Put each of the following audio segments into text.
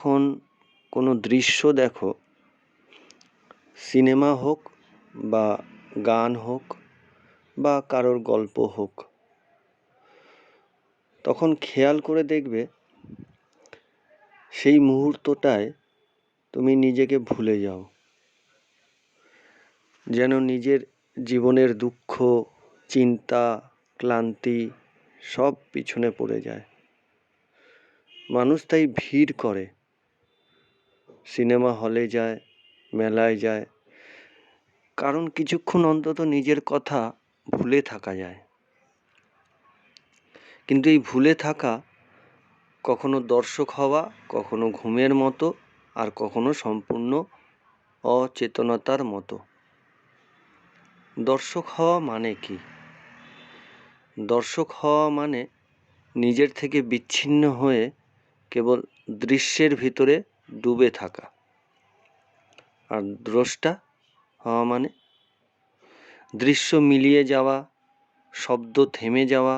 যখন কোনো দৃশ্য দেখো, সিনেমা হোক বা গান হোক বা কারোর গল্প হোক, তখন খেয়াল করে দেখবে সেই মুহূর্তটায় তুমি নিজেকে ভুলে যাও, যেন নিজের জীবনের দুঃখ, চিন্তা, ক্লান্তি সব পিছনে পড়ে যায়। মানুষ তাই ভিড় করে, সিনেমা হলে যায়, মেলায় যায়, কারণ কিছুক্ষণ অন্তত নিজের কথা ভুলে থাকা যায়। কিন্তু এই ভুলে থাকা কখনো দর্শক হওয়া, কখনো ঘুমের মতো, আর কখনো সম্পূর্ণ অচেতনতার মতো। দর্শক হওয়া মানে কি? দর্শক হওয়া মানে নিজের থেকে বিচ্ছিন্ন হয়ে কেবল দৃশ্যের ভিতরে ডুবে থাকা। আর দ্রষ্টা হওয়া মানে দৃশ্য মিলিয়ে যাওয়া, শব্দ থেমে যাওয়া,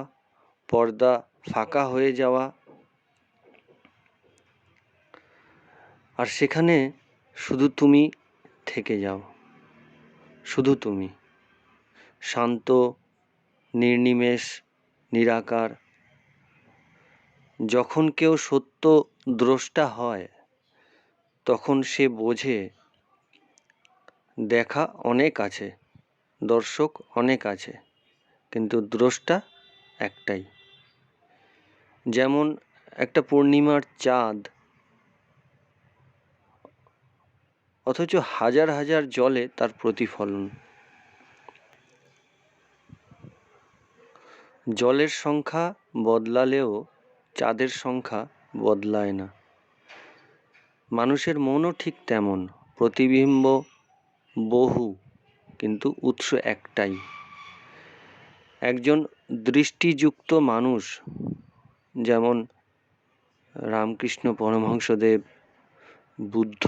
পর্দা ফাঁকা হয়ে যাওয়া, আর সেখানে শুধু তুমি থেকে যাও, শুধু তুমি, শান্ত, নির্নিমেষ, নিরাকার। যখন কেউ সত্য দ্রষ্টা হয়, তখন সে বোঝে দেখা অনেক আছে, দর্শক অনেক আছে, কিন্তু দ্রষ্টা একটাই। যেমন একটা পূর্ণিমার চাঁদ, অথচ হাজার হাজার জলে তার প্রতিফলন। জলের সংখ্যা বদলালেও চাঁদের সংখ্যা বদলায় না। মানুষের মনও ঠিক তেমন, প্রতিবিম্ব বহু, কিন্তু উৎস একটাই। একজন দৃষ্টিযুক্ত মানুষ, যেমন রামকৃষ্ণ পরমহংসদেব, বুদ্ধ,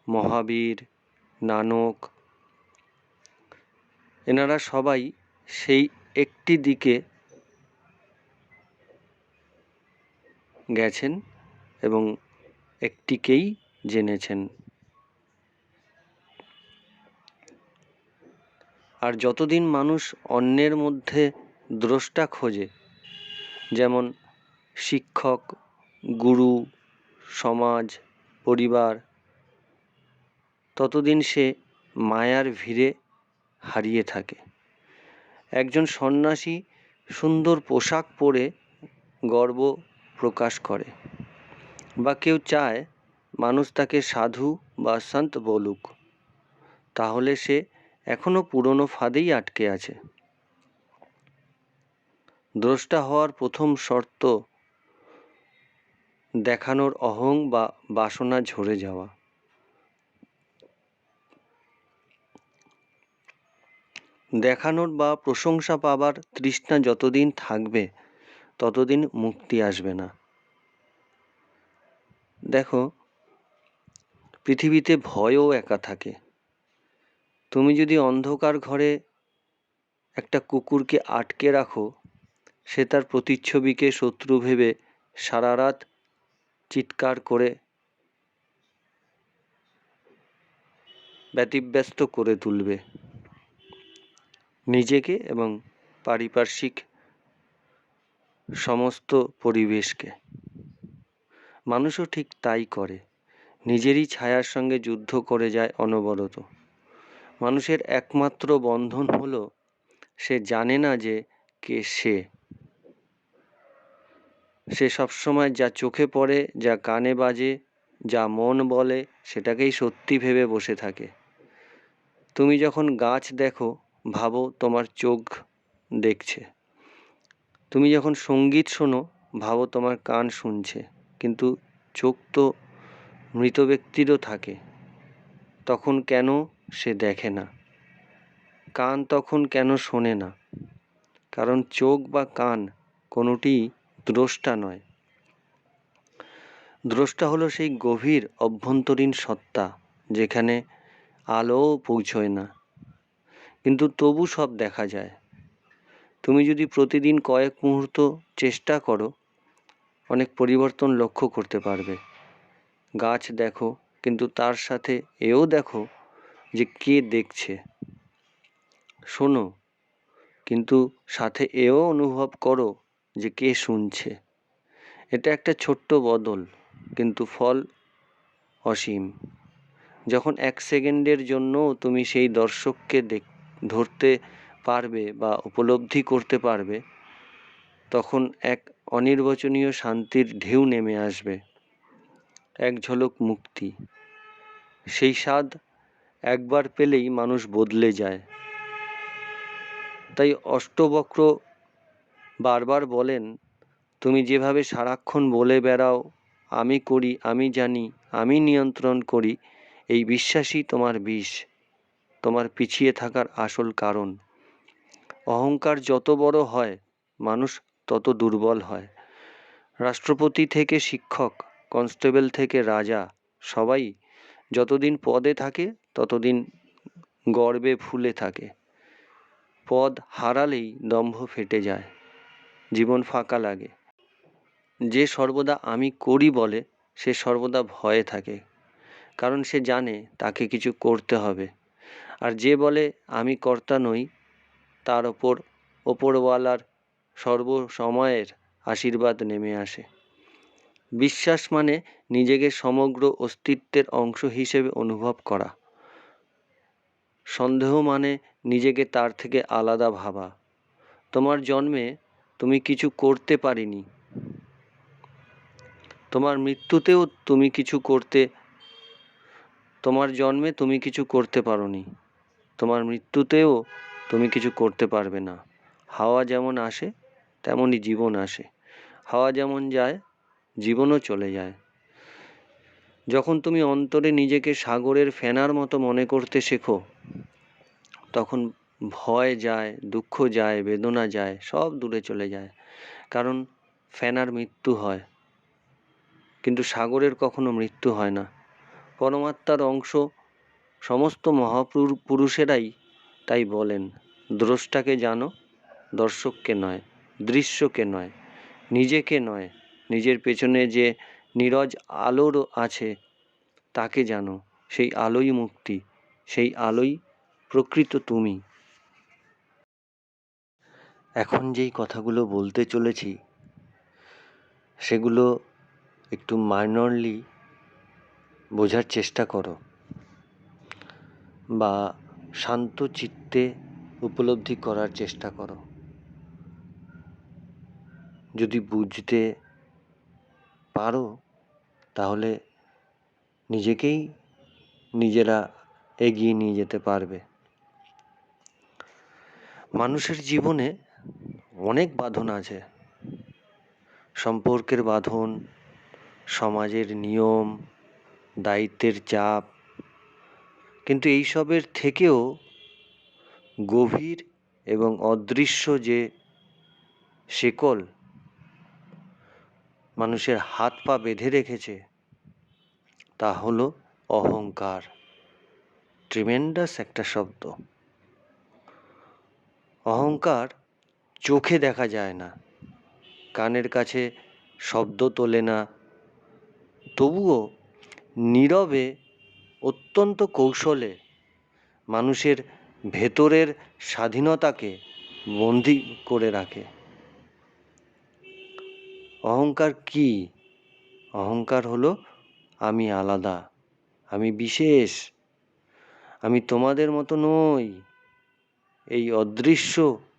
মহাবীর, নানক, এনারা সবাই সেই একটি দিকে গেছেন এবং একটিকেই জেনেছেন। আর যতদিন মানুষ অন্যের মধ্যে দ্রষ্টা খোঁজে, যেমন শিক্ষক, গুরু, সমাজ, পরিবার, ততদিন সে মায়ার ভিড়ে হারিয়ে থাকে। একজন সন্ন্যাসী সুন্দর পোশাক পরে গর্ব প্রকাশ করে, বা কেউ চায় মানুষ তাকে সাধু বা সন্ত বলুক, তাহলে সে এখনো পুরনো ফাঁদেই আটকে আছে। দ্রষ্টা হওয়ার প্রথম শর্ত দেখানোর অহং বা বাসনা ঝরে যাওয়া। দেখানোর বা প্রশংসা পাবার তৃষ্ণা যতদিন থাকবে, ততদিন মুক্তি আসবে না। দেখো, পৃথিবীতে ভয়ও একা থাকে। তুমি যদি অন্ধকার ঘরে একটা কুকুরকে আটকে রাখো, সে তার প্রতিচ্ছবিকে শত্রু ভেবে সারা রাত চিৎকার করে ব্যতিব্যস্ত করে তুলবে নিজেকে এবং পারিপার্শ্বিক সমস্ত পরিবেশকে। মানুষও ঠিক তাই করে, নিজেরই ছায়ার সঙ্গে যুদ্ধ করে যায় অনবরত। মানুষের একমাত্র বন্ধন হলো সে জানে না যে কে সে। সে সবসময় যা চোখে পড়ে, যা কানে বাজে, যা মন বলে, সেটাকেই সত্যি ভেবে বসে থাকে। তুমি যখন গাছ দেখো, ভাবো তোমার চোখ দেখছে। তুমি যখন সঙ্গীত শোনো, ভাবো তোমার কান শুনছে। কিন্তু চোখ তো মৃত ব্যক্তিরও থাকে, তখন কেন সে দেখে না? কান তখন কেন শোনে না? কারণ চোখ বা কান কোনোটিই দ্রষ্টা নয়। দ্রষ্টা হলো সেই গভীর অভ্যন্তরীণ সত্তা, যেখানে আলোও পৌঁছয় না, কিন্তু তবু সব দেখা যায়। তুমি যদি প্রতিদিন কয়েক মুহূর্ত চেষ্টা করো, অনেক পরিবর্তন লক্ষ্য করতে পারবে। গাছ দেখো, কিন্তু তার সাথে এও দেখো যে কে দেখছে। শোনো, কিন্তু সাথে এও অনুভব করো যে কে শুনছে। এটা একটা ছোট্ট বদল, কিন্তু ফল অসীম। যখন 1 সেকেন্ডের জন্য তুমি সেই দর্শককে ধরতে পারবে বা উপলব্ধি করতে পারবে, তখন এক অনির্বচনীয় শান্তির ঢেউ নেমে আসবে, এক ঝলক মুক্তি। সেই স্বাদ একবার পেলেই মানুষ বদলে যায়। তাই অষ্টবক্র বারবার বলেন, তুমি যেভাবে সারাক্ষণ বলে বেড়াও আমি করি, আমি জানি, আমি নিয়ন্ত্রণ করি, এই বিশ্বাসই তোমার বিষ, তোমার পিছিয়ে থাকার আসল কারণ। অহংকার যত বড় হয়, মানুষ তত দুর্বল হয়। রাষ্ট্রপতি থেকে শিক্ষক, কনস্টেবল থেকে রাজা, সবাই যতদিন পদে থাকে ততদিন গর্বে ফুলে থাকে। পদ হারালেই দম্ভ ফেটে যায়, জীবন ফাঁকা লাগে। যে সর্বদা আমি করি বলে, সে সর্বদা ভয়ে থাকে, কারণ সে জানে তাকে কিছু করতে হবে। আর যে বলে আমি কর্তা নই, তার ওপরওয়ালার সর্বসময়ের আশীর্বাদ নেমে আসে। বিশ্বাস মানে নিজেকে সমগ্র অস্তিত্বের অংশ হিসেবে অনুভব করা। সন্দেহ মানে নিজেকে তার থেকে আলাদা ভাবা। তোমার জন্মে তুমি কিছু করতে পারিনি, তোমার মৃত্যুতেও তুমি কিছু করতে, তোমার জন্মে তুমি কিছু করতে পারোনি, তোমার মৃত্যুতেও তুমি কিছু করতে পারবে না। হাওয়া যেমন আসে তেমনই জীবন আসে, হাওয়া যেমন যায় জীবনও চলে যায়। যখন তুমি অন্তরে নিজেকে সাগরের ফেনার মতো মনে করতে শেখো, তখন ভয় যায়, দুঃখ যায়, বেদনা যায়, সব দূরে চলে যায়। কারণ ফেনার মৃত্যু হয়, কিন্তু সাগরের কখনো মৃত্যু হয় না। পরমাত্মার অংশ সমস্ত মহাপুরুষেরাই তাই বলেন, দ্রষ্টাকে জানো, দর্শককে নয়, দৃশ্যকে নয়, নিজেকে নয়, নিজের পেছনে যে নীরজ আলোর আছে তাকে জানো। সেই আলোই মুক্তি, সেই আলোই প্রকৃত তুমি। এখন যেই কথাগুলো বলতে চলেছি সেগুলো একটু মাইনরলি বোঝার চেষ্টা করো, বা শান্ত চিত্তে উপলব্ধি করার চেষ্টা করো। যদি বুঝতে পারো তাহলে নিজেকেই নিজেরা এগিয়ে নিয়ে যেতে পারবে। মানুষের জীবনে অনেক বাঁধন আছে, সম্পর্কের বাঁধন, সমাজের নিয়ম, দায়িত্বের চাপ, কিন্তু এইসবের থেকেও গভীর এবং অদৃশ্য যে শেকল মানুষের হাত পা বেঁধে রেখেছে তা হলো অহংকার। ট্রিমেন্ডাস একটা শব্দ। অহংকার চোখে দেখা যায় না, কানের কাছে শব্দ তোলে না, তবুও নীরবে, অত্যন্ত কৌশলে মানুষের ভেতরের স্বাধীনতাকে বন্দী করে রাখে। অহংকার কি? অহংকার হলো আমি আলাদা, আমি বিশেষ, আমি তোমাদের মতো নই, এই অদৃশ্য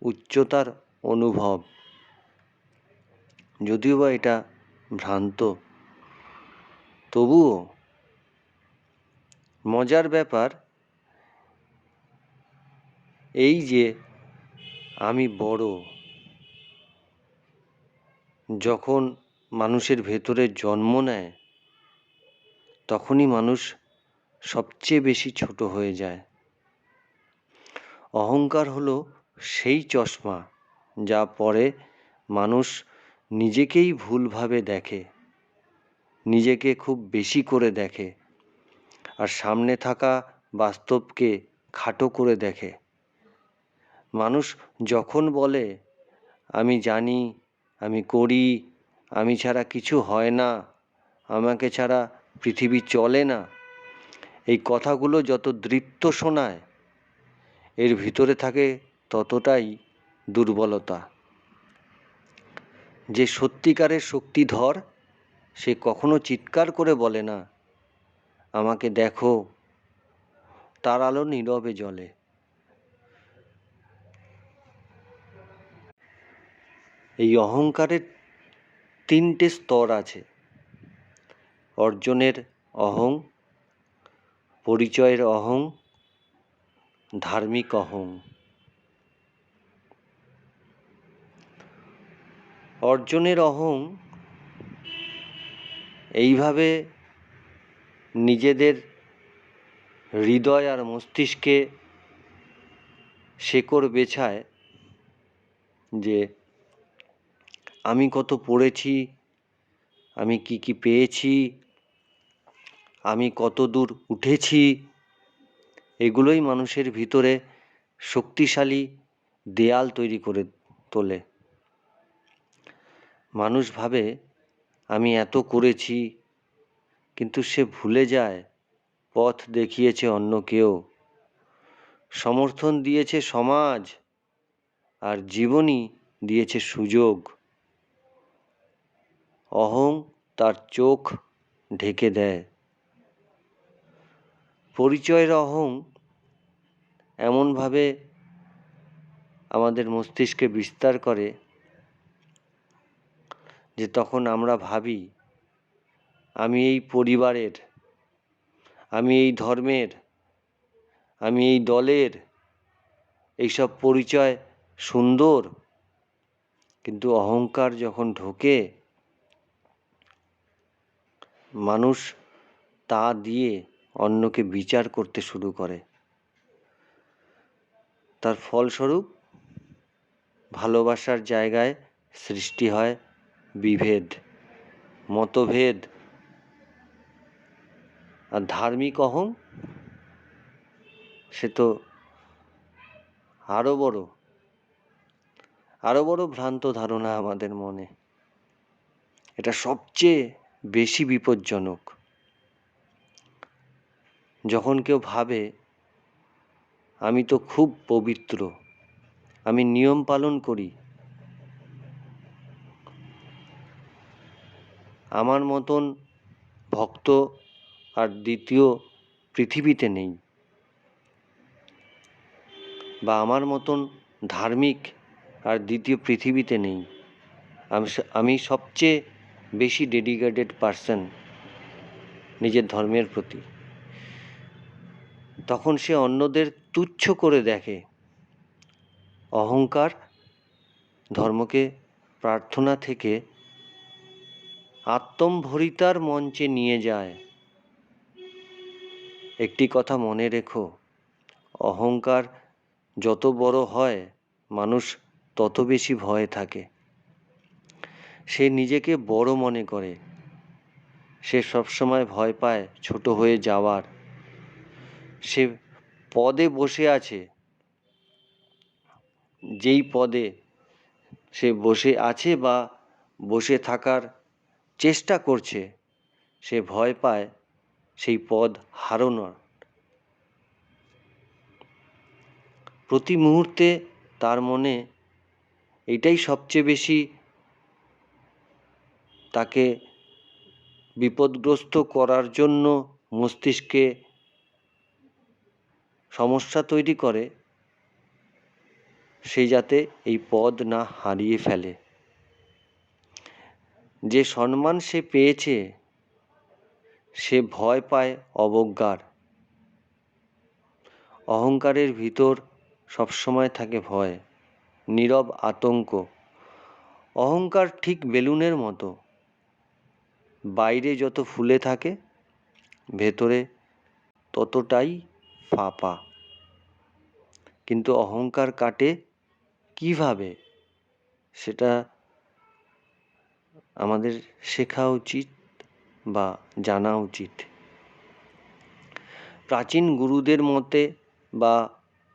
উচ্চতার অনুভব। যদিও বা এটা ভ্রান্ত, তবুও মজার ব্যাপার এই যে আমি বড়, যখন মানুষের ভেতরে জন্ম নেয় তখনই মানুষ সবচেয়ে বেশি ছোট হয়ে যায়। অহংকার হলো সেই চশমা যা পরে মানুষ নিজেকেই ভুলভাবে দেখে, নিজেকে খুব বেশি করে দেখে, আর সামনে থাকা বাস্তবকে খাটো করে দেখে। মানুষ যখন বলে আমি জানি, আমি করি, আমি ছাড়া কিছু হয় না, আমাকে ছাড়া পৃথিবী চলে না, এই কথাগুলো যত দৃপ্ত শোনায়, এর ভিতরে থাকে ততটাই দুর্বলতা। যে সত্যিকারের শক্তিধর, সে কখনো চিৎকার করে বলে না, আমাকে দেখো, তার আলো নীরবে জ্বলে। এই অহংকারের 3টে স্তর আছে: অর্জনের অহং, পরিচয়ের অহং, ধার্মিক অহং। অর্জনের অহং এইভাবে নিজেদের হৃদয় আর মস্তিষ্কে শেকড় বেছায় যে আমি কত পড়েছি, আমি কি কি পেয়েছি, আমি কত দূর উঠেছি, এগুলোই মানুষের ভিতরে শক্তিশালী দেয়াল তৈরি করে তোলে। মানুষ ভাবে আমি এত করেছি, কিন্তু সে ভুলে যায় পথ দেখিয়েছে অন্য কেউ, সমর্থন দিয়েছে সমাজ, আর জীবনই দিয়েছে সুযোগ। অহং তার চোখ ঢেকে দেয়। পরিচয়ের অহং এমনভাবে আমাদের মস্তিষ্কে বিস্তার করে যে তখন আমরা ভাবি আমি এই পরিবারের, আমি এই ধর্মের, আমি এই দলের। এইসব পরিচয় সুন্দর, কিন্তু অহংকার যখন ঢোকে, মানুষ তা দিয়ে অন্যকে বিচার করতে শুরু করে। তার ফলস্বরূপ ভালোবাসার জায়গায় সৃষ্টি হয় বিভেদ, মতভেদ। আর ধার্মিক অহং সে তো আরো বড় ভ্রান্ত ধারণা আমাদের মনে। এটা সবচেয়ে বেশি বিপজ্জনক। যখন কেউ ভাবে আমি তো খুব পবিত্র, আমি নিয়ম পালন করি, আমার মতন ভক্ত আর দ্বিতীয় পৃথিবীতে নেই, বা আমার মতন ধার্মিক আর দ্বিতীয় পৃথিবীতে নেই, আমি সবচেয়ে বেশি ডেডিকেটেড পারসন নিজের ধর্মের প্রতি, তখন সে অন্যদের তুচ্ছ করে দেখে। অহংকার ধর্মকে প্রার্থনা থেকে আত্মম্ভরিতার মঞ্চে নিয়ে যায়। একটি কথা মনে রেখো, অহংকার যত বড় হয়, মানুষ তত বেশি ভয়ে থাকে। সে নিজেকে বড় মনে করে, সে সবসময় ভয় পায় ছোট হয়ে যাওয়ার। সে পদে বসে আছে, যেই পদে সে বসে আছে বা বসে থাকার চেষ্টা করছে, সে ভয় পায় সেই পদ হারানোর। প্রতি মুহূর্তে তার মনে এটাই সবচেয়ে বেশি তাকে বিপদগ্রস্ত করার জন্য মস্তিষ্কে সমস্যা তৈরি করে, সে যাতে এই পদ না হারিয়ে ফেলে। যে সম্মান সে পেয়েছে, সে ভয় পায় অবজ্ঞার। অহংকারের ভিতর সবসময় থাকে ভয়, নীরব আতঙ্ক। অহংকার ঠিক বেলুনের মতো, বাইরে যত ফুলে থাকে, ভেতরে ততটাই ফাঁপা। কিন্তু অহংকার কাটে কিভাবে, সেটা আমাদের শেখা উচিত বা জানা উচিত। প্রাচীন গুরুদের মতে বা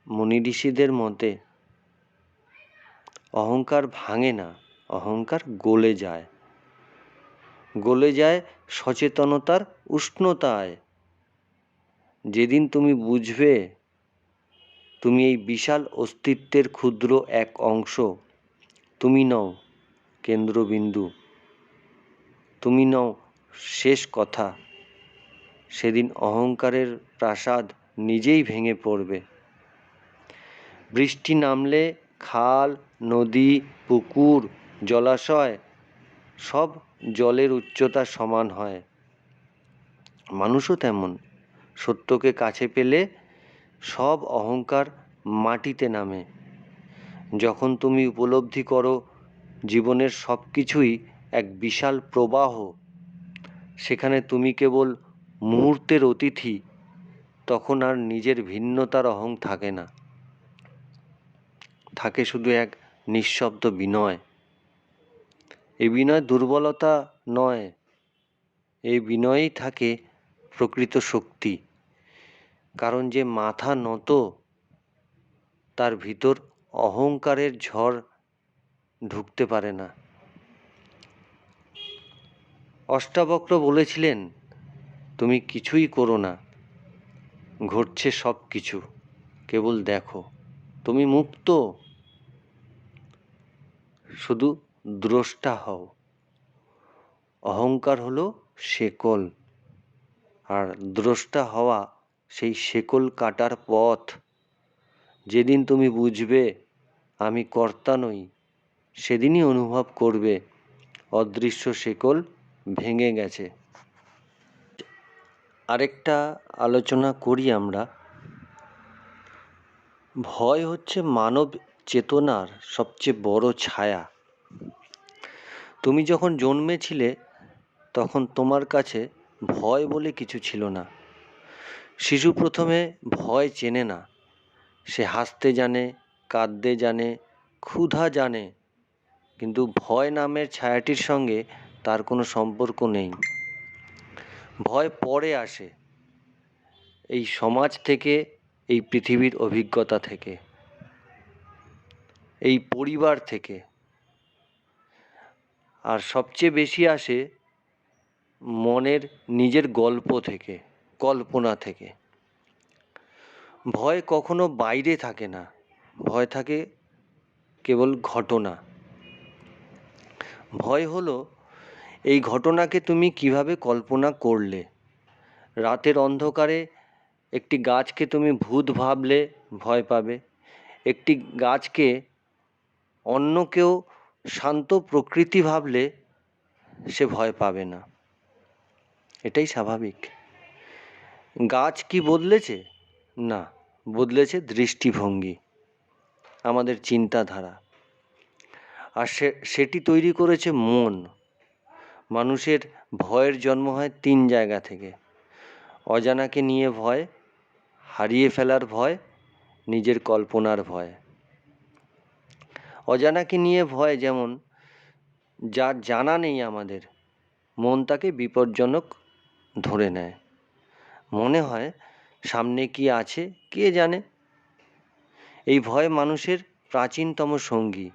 মুনি ঋষিদের মতে অহংকার ভাঙে না, অহংকার গলে যায়। গলে যায় সচেতনতার উষ্ণতায়। যেদিন তুমি বুঝবে তুমি এই বিশাল অস্তিত্বের ক্ষুদ্র এক অংশ, তুমি নও কেন্দ্রবিন্দু, তুমি নও শেষ কথা, সেদিন অহংকারের প্রাসাদ নিজেই ভেঙে পড়বে। বৃষ্টি নামলে খাল, নদী, পুকুর, জলাশয় সব জলের উচ্চতা সমান হয়। মানুষও তেমন। সত্যকে কাছে পেলে সব অহংকার মাটিতে নামে। যখন তুমি উপলব্ধি করো জীবনের সব কিছুই এক বিশাল প্রবাহ, সেখানে তুমি কেবল মুহূর্তের অতিথি, তখন আর নিজের ভিন্নতার অহং থাকে না। থাকে শুধু এক নিঃশব্দ বিনয়। এই বিনয় দুর্বলতা নয়, এই বিনয়েই থাকে প্রকৃত শক্তি। কারণ যে মাথা নত, তার ভিতর অহংকারের ঝড় ঢুকতে পারে না। অষ্টাবক্র বলেছিলেন, তুমি কিছুই করো না, ঘটছে সব কিছু, কেবল দেখো, তুমি মুক্ত, শুধু দ্রষ্টা হও। অহংকার হলো শেকল, আর দ্রষ্টা হওয়া সেই শেকল কাটার পথ। যেদিন তুমি বুঝবে আমি কর্তা নই, সেদিনই অনুভব করবে অদৃশ্য শেকল ভেঙে গেছে। আরেকটা আলোচনা করি আমরা। ভয় হচ্ছে মানব চেতনার সবচেয়ে বড় ছায়া। তুমি যখন জন্মেছিলে তখন তোমার কাছে ভয় বলে কিছু ছিল না। শিশু প্রথমে ভয় চেনে না। সে হাসতে জানে, কাঁদতে জানে, ক্ষুধা জানে, কিন্তু ভয় নামের ছায়াটির সঙ্গে তার কোনো সম্পর্ক নেই। ভয় পরে আসে, এই সমাজ থেকে, এই পৃথিবীর অভিজ্ঞতা থেকে, এই পরিবার থেকে। আর সবচেয়ে বেশি আসে মনের নিজের গল্প থেকে, কল্পনা থেকে। ভয় কখনো বাইরে থাকে না, ভয় থাকে কেবল ঘটনা। ভয় হলো এই ঘটনাকে তুমি কিভাবে কল্পনা করলে। রাতের অন্ধকারে একটি গাছকে তুমি ভূত ভাবলে ভয় পাবে, একটি গাছকে অন্য কেউ শান্ত প্রকৃতি ভাবলে সে ভয় পাবে না। এটাই স্বাভাবিক। গাছ কি বদলেছে? না, বদলেছে দৃষ্টিভঙ্গি, আমাদের চিন্তাধারা। আর সেটি তৈরি করেছে মন। মানুষের ভয়ের জন্ম হয় 3 জায়গা থেকে: অজানাকে নিয়ে ভয়, হারিয়ে ফেলার ভয়, নিজের কল্পনার ভয়। অজানাকে নিয়ে ভয় যেমন, যা জানা নেই আমাদের, মন তাকে বিপজ্জনক ধরে নেয়। মনে হয় সামনে কি আছে কে জানে। এই ভয় মানুষের প্রাচীনতম সঙ্গী,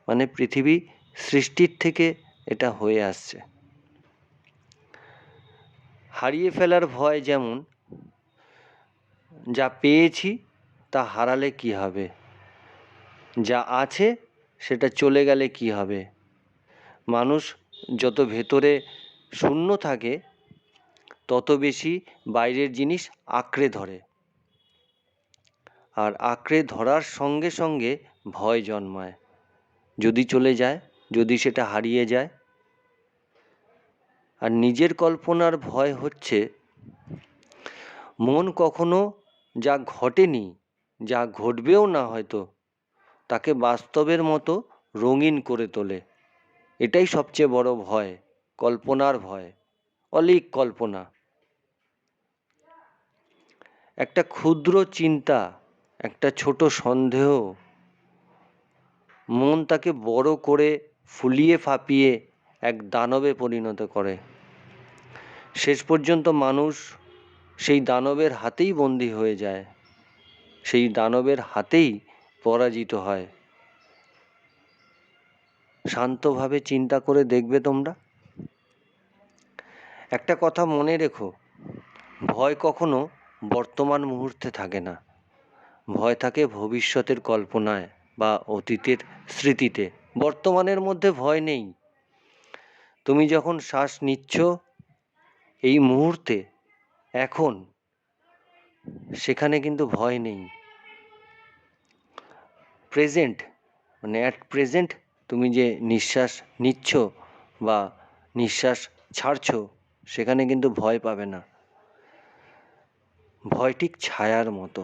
মানে পৃথিবী সৃষ্টির থেকে এটা হয়ে আসছে। হারিয়ে ফেলার ভয় যেমন, যা পেয়েছি তা হারালে কি হবে, যা আছে সেটা চলে গেলে কি হবে। মানুষ যত ভেতরে শূন্য থাকে তত বেশি বাইরের জিনিস আঁকড়ে ধরে, আর আঁকড়ে ধরার সঙ্গে সঙ্গে ভয় জন্মায়। যদি চলে যায়, যদি সেটা হারিয়ে যায়। আর নিজের কল্পনার ভয় হচ্ছে, মন কখনো যা ঘটেনি, যা ঘটবেও না হয়তো, তাকে বাস্তবের মতো রঙিন করে তোলে। এটাই সবচেয়ে বড় ভয়, কল্পনার ভয়, অলীক কল্পনা। একটা ক্ষুদ্র চিন্তা, একটা ছোট সন্দেহ, মন তাকে বড় করে ফুলিয়ে ফাঁপিয়ে এক দানবে পরিণত করে। শেষ পর্যন্ত মানুষ সেই দানবের হাতেই বন্দী হয়ে যায়, সেই দানবের হাতেই পরাজিত হয়। শান্তভাবে চিন্তা করে দেখবে তোমরা, একটা কথা মনে রেখো, ভয় কখনো বর্তমান মুহূর্তে থাকে না, ভয় থাকে ভবিষ্যতের কল্পনায় বা অতীতের স্মৃতিতে। বর্তমানের মধ্যে ভয় নেই। তুমি যখন শ্বাস নিচ্ছ এই মুহূর্তে, এখন, সেখানে কিন্তু ভয় নেই। প্রেজেন্ট মানে অ্যাট প্রেজেন্ট তুমি যে নিঃশ্বাস নিচ্ছ বা নিঃশ্বাস ছাড়ছো, সেখানে কিন্তু ভয় পাবে না। ভয় ঠিক ছায়ার মতো,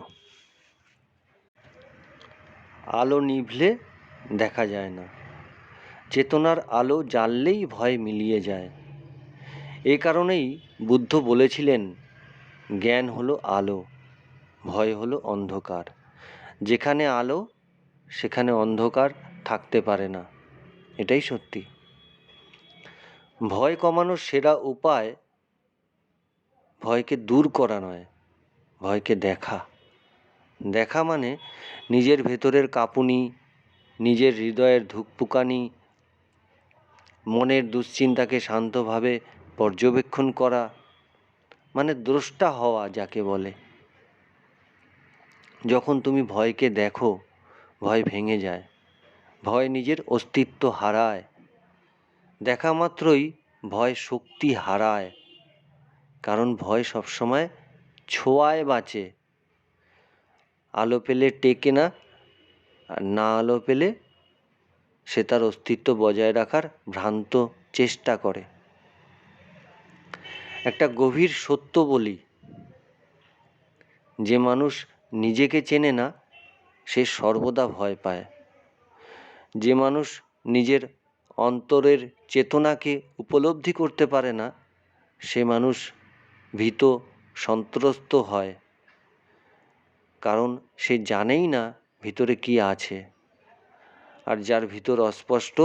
আলো নিভলে দেখা যায় না, চেতনার আলো জ্বাললেই ভয় মিলিয়ে যায়। এ কারণেই বুদ্ধ বলেছিলেন, জ্ঞান হলো আলো, ভয় হলো অন্ধকার। যেখানে আলো সেখানে অন্ধকার থাকতে পারে না, এটাই সত্যি। ভয় কমানোর সেরা উপায় ভয়কে দূর করা নয়, ভয়কে দেখা। দেখা মানে নিজের ভেতরের কাঁপুনি, নিজের হৃদয়ের ধুকপুকানি, মনের দুশ্চিন্তাকে শান্তভাবে পর্যবেক্ষণ করা, মানে দ্রষ্টা হওয়া যাকে বলে। যখন তুমি ভয়কে দেখো, ভয় ভেঙে যায়, ভয় নিজের অস্তিত্ব হারায়। দেখা মাত্রই ভয় শক্তি হারায়, কারণ ভয় সবসময় ছোঁয়ায় বাঁচে। আলো পেলে টেকে না, আর না আলো পেলে সে তার অস্তিত্ব বজায় রাখার ভ্রান্ত চেষ্টা করে। একটা গভীর সত্য বলি, যে মানুষ নিজেকে চেনে না সে সর্বদা ভয় পায়। যে মানুষ নিজের অন্তরের চেতনাকে উপলব্ধি করতে পারে না সে মানুষ ভীত, সন্ত্রস্ত হয়, কারণ সে জানেই না ভিতরে কি আছে। আর যার ভিতর অস্পষ্ট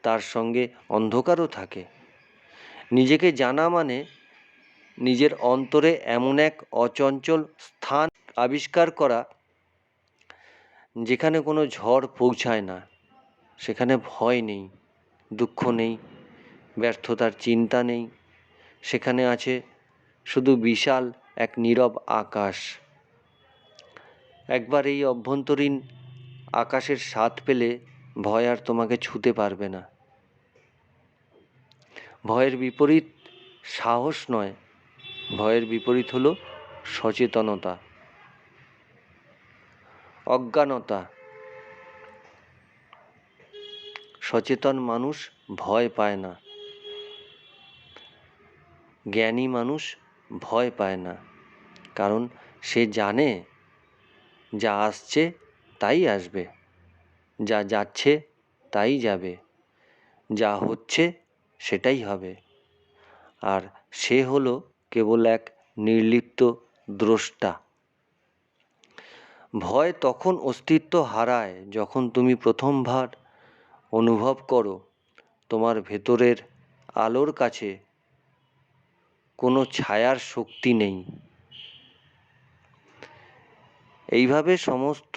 তার সঙ্গে অন্ধকারও থাকে। নিজেকে জানা মানে নিজের অন্তরে এমন এক অচঞ্চল স্থান আবিষ্কার করা যেখানে কোনো ঝড় পৌঁছায় না, সেখানে ভয় নেই, দুঃখ নেই, ব্যর্থতার চিন্তা নেই। সেখানে আছে শুধু বিশাল এক নীরব আকাশ। একবার এই অভ্যন্তরীণ আকাশের স্বাদ পেলে ভয় আর তোমাকে ছুঁতে পারবে না। ভয়ের বিপরীত সাহস নয়, ভয়ের বিপরীত হলো সচেতনতা, অজ্ঞানতা। সচেতন মানুষ ভয় পায় না, জ্ঞানী মানুষ ভয় পায় না, কারণ সে জানে যা আসছে তাই আসবে, যা যাচ্ছে তাই যাবে, যা হচ্ছে সেটাই হবে। আর সে হলো কেবল এক নির্লিপ্ত দ্রষ্টা। ভয় তখন অস্তিত্ব হারায় যখন তুমি প্রথমবার অনুভব করো তোমার ভেতরের আলোর কাছে কোনো ছায়ার শক্তি নেই। এইভাবে সমস্ত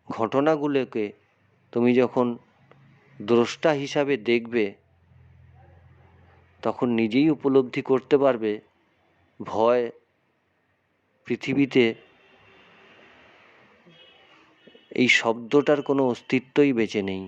ঘটনাগুলোকে তুমি যখন দ্রষ্টা হিসাবে দেখবে, তখন নিজেই উপলব্ধি করতে পারবে ভয় পৃথিবীতে এই শব্দটার কোনো অস্তিত্বই বেঁচে নেই।